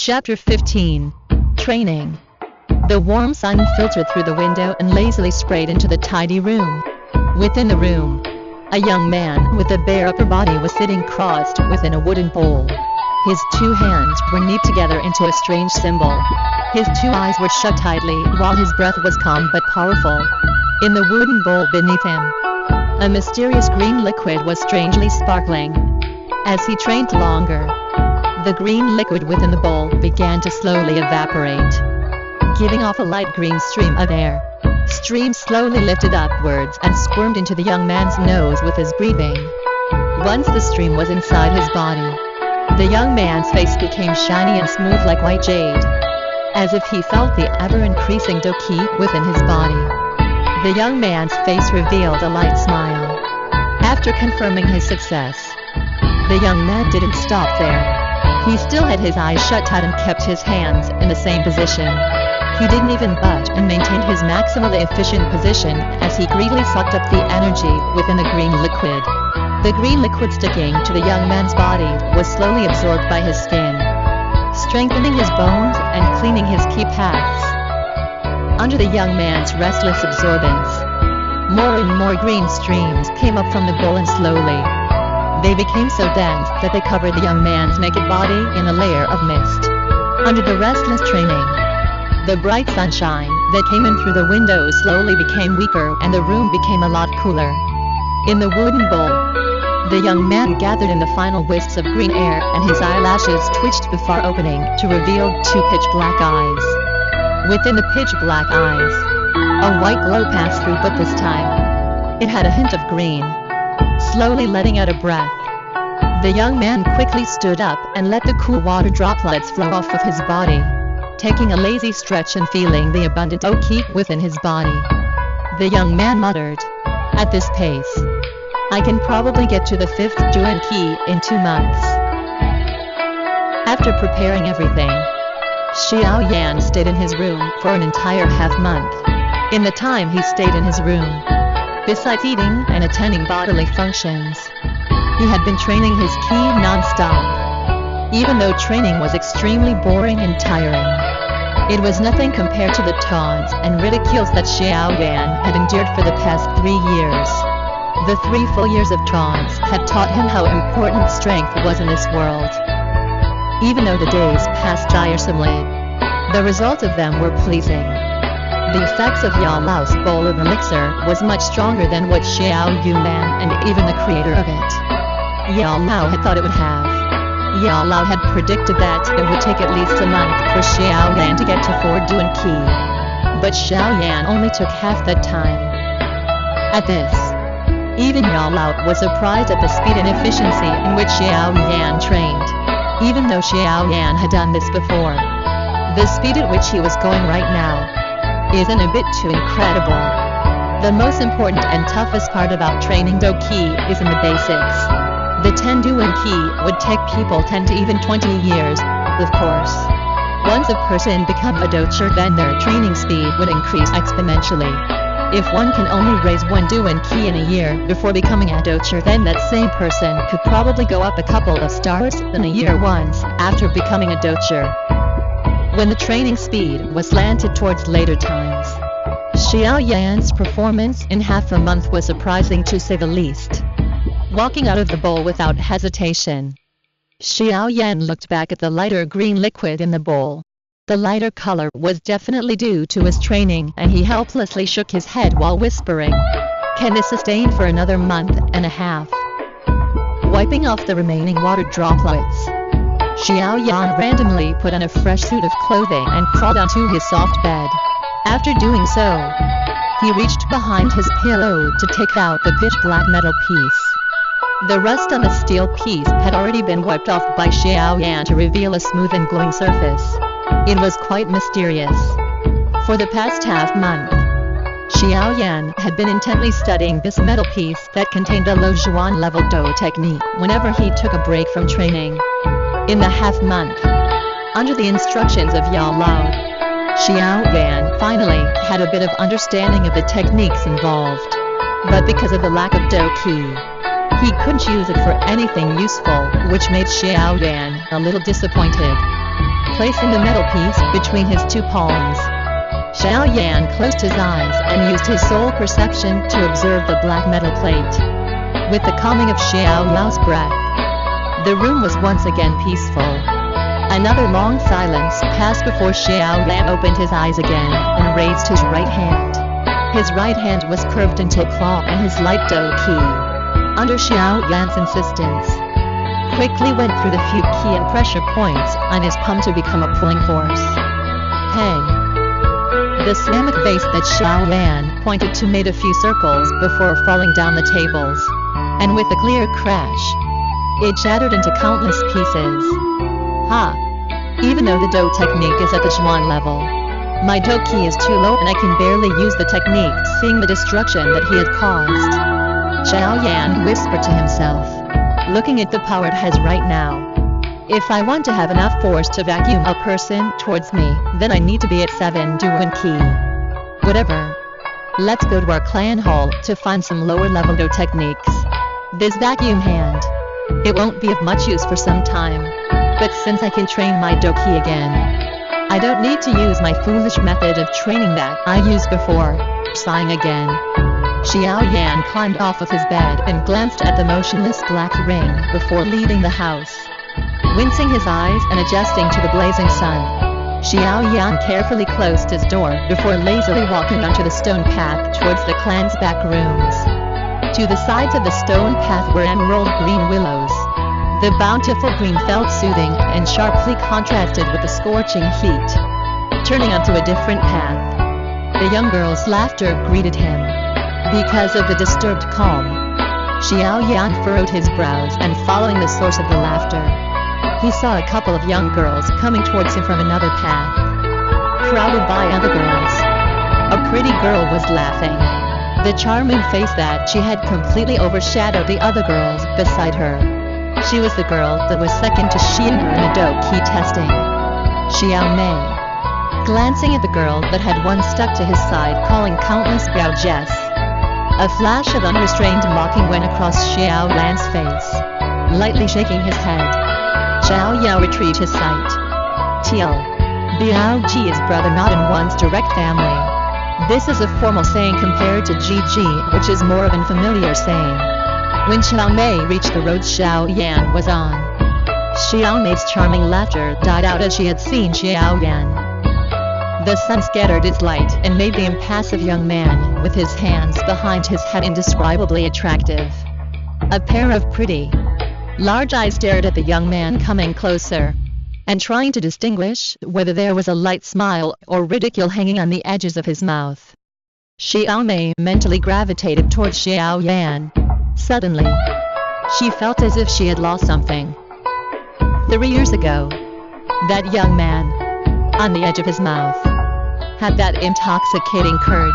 Chapter 15. Training. The warm sun filtered through the window and lazily sprayed into the tidy room. Within the room, a young man with a bare upper body was sitting crossed within a wooden bowl. His two hands were knit together into a strange symbol. His two eyes were shut tightly while his breath was calm but powerful. In the wooden bowl beneath him, a mysterious green liquid was strangely sparkling. As he trained longer, the green liquid within the bowl began to slowly evaporate, giving off a light green stream of air. Stream slowly lifted upwards and squirmed into the young man's nose with his breathing. Once the stream was inside his body, the young man's face became shiny and smooth like white jade, as if he felt the ever-increasing Do-Ki within his body. The young man's face revealed a light smile. After confirming his success, the young man didn't stop there. He still had his eyes shut tight and kept his hands in the same position. He didn't even budge and maintained his maximally efficient position as he greedily sucked up the energy within the green liquid. The green liquid sticking to the young man's body was slowly absorbed by his skin, strengthening his bones and cleaning his ki paths. Under the young man's restless absorbance, more and more green streams came up from the bowl, and slowly they became so dense that they covered the young man's naked body in a layer of mist. Under the restless training, the bright sunshine that came in through the windows slowly became weaker and the room became a lot cooler. In the wooden bowl, the young man gathered in the final wisps of green air and his eyelashes twitched before opening to reveal two pitch-black eyes. Within the pitch-black eyes, a white glow passed through, but this time, it had a hint of green. Slowly letting out a breath, the young man quickly stood up and let the cool water droplets flow off of his body, taking a lazy stretch and feeling the abundant Do-Ki within his body. The young man muttered, "At this pace, I can probably get to the 5th Do-Ki in 2 months." After preparing everything, Xiao Yan stayed in his room for an entire half-month. In the time he stayed in his room, besides eating and attending bodily functions, he had been training his ki non-stop. Even though training was extremely boring and tiring, it was nothing compared to the taunts and ridicules that Xiao Yan had endured for the past 3 years. The 3 full years of taunts had taught him how important strength was in this world. Even though the days passed tiresomely, the results of them were pleasing. The effects of Yao Lao's bowl of elixir was much stronger than what Xiao Yuan and even the creator of it, Yao Lao, had thought it would have. Yao Lao had predicted that it would take at least a month for Xiao Yan to get to 4 Do-Ki, but Xiao Yan only took half that time. At this, even Yao Lao was surprised at the speed and efficiency in which Xiao Yan trained. Even though Xiao Yan had done this before, the speed at which he was going right now isn't a bit too incredible. The most important and toughest part about training Do-Ki is in the basics. The 10 Do-Ki would take people 10 to even 20 years, of course. Once a person become a Do-Chi, then their training speed would increase exponentially. If one can only raise 1 Do-Ki in a year before becoming a Do-Chi, then that same person could probably go up a couple of stars in a year once after becoming a Do-Chi. When the training speed was slanted towards later times, Xiao Yan's performance in half a month was surprising to say the least. Walking out of the bowl without hesitation, Xiao Yan looked back at the lighter green liquid in the bowl. The lighter color was definitely due to his training, and he helplessly shook his head while whispering, "Can this sustain for another month and a half?" Wiping off the remaining water droplets, Xiao Yan randomly put on a fresh suit of clothing and crawled onto his soft bed. After doing so, he reached behind his pillow to take out the pitch-black metal piece. The rust on the steel piece had already been wiped off by Xiao Yan to reveal a smooth and glowing surface. It was quite mysterious. For the past half-month, Xiao Yan had been intently studying this metal piece that contained a low Zhuan level Do technique whenever he took a break from training. In the half-month, under the instructions of Yao Lao, Xiao Yan finally had a bit of understanding of the techniques involved. But because of the lack of Do-Ki, he couldn't use it for anything useful, which made Xiao Yan a little disappointed. placing the metal piece between his two palms. Xiao Yan closed his eyes and used his soul perception to observe the black metal plate. With the calming of Xiao Yao's breath, the room was once again peaceful. Another long silence passed before Xiao Yan opened his eyes again and raised his right hand. His right hand was curved into a claw and his light dough key, under Xiao Yan's insistence, quickly went through the few key and pressure points on his palm to become a pulling force. Pang! The ceramic vase that Xiao Yan pointed to made a few circles before falling down the tables, and with a clear crash, it shattered into countless pieces. Ha! Even though the dough technique is at the Zhuan level, my dough key is too low and I can barely use the technique, seeing the destruction that he had caused. Xiao Yan whispered to himself, looking at the power it has right now. If I want to have enough force to vacuum a person towards me, then I need to be at 7 Duan Qi. Whatever. Let's go to our clan hall to find some lower level dough techniques. This vacuum hand, it won't be of much use for some time, but since I can train my dough key again, I don't need to use my foolish method of training that I used before. Sighing again, Xiao Yan climbed off of his bed and glanced at the motionless black ring before leaving the house. Wincing his eyes and adjusting to the blazing sun, Xiao Yan carefully closed his door before lazily walking onto the stone path towards the clan's back rooms. To the sides of the stone path were emerald green willows. The bountiful green felt soothing and sharply contrasted with the scorching heat. Turning onto a different path, the young girl's laughter greeted him. Because of the disturbed calm, Xiao Yan furrowed his brows and following the source of the laughter, he saw a couple of young girls coming towards him from another path, crowded by other girls. A pretty girl was laughing, the charming face that she had completely overshadowed the other girls beside her. She was the girl that was second to Xian in the dough key testing, Xiao Mei. Glancing at the girl that had once stuck to his side calling countless Biao Jess, a flash of unrestrained mocking went across Xiao Yan's face. Lightly shaking his head, Xiao Yao retrieved his sight. Teal. Biao Ji is brother not in one's direct family. This is a formal saying compared to Ji Ji, which is more of an familiar saying. When Xiao Mei reached the road Xiao Yan was on, Xiao Mei's charming laughter died out as she had seen Xiao Yan. The sun scattered its light and made the impassive young man with his hands behind his head indescribably attractive. A pair of pretty, large eyes stared at the young man coming closer, and trying to distinguish whether there was a light smile or ridicule hanging on the edges of his mouth. Xiao Mei mentally gravitated towards Xiao Yan. Suddenly, she felt as if she had lost something. 3 years ago, that young man, on the edge of his mouth, had that intoxicating curve.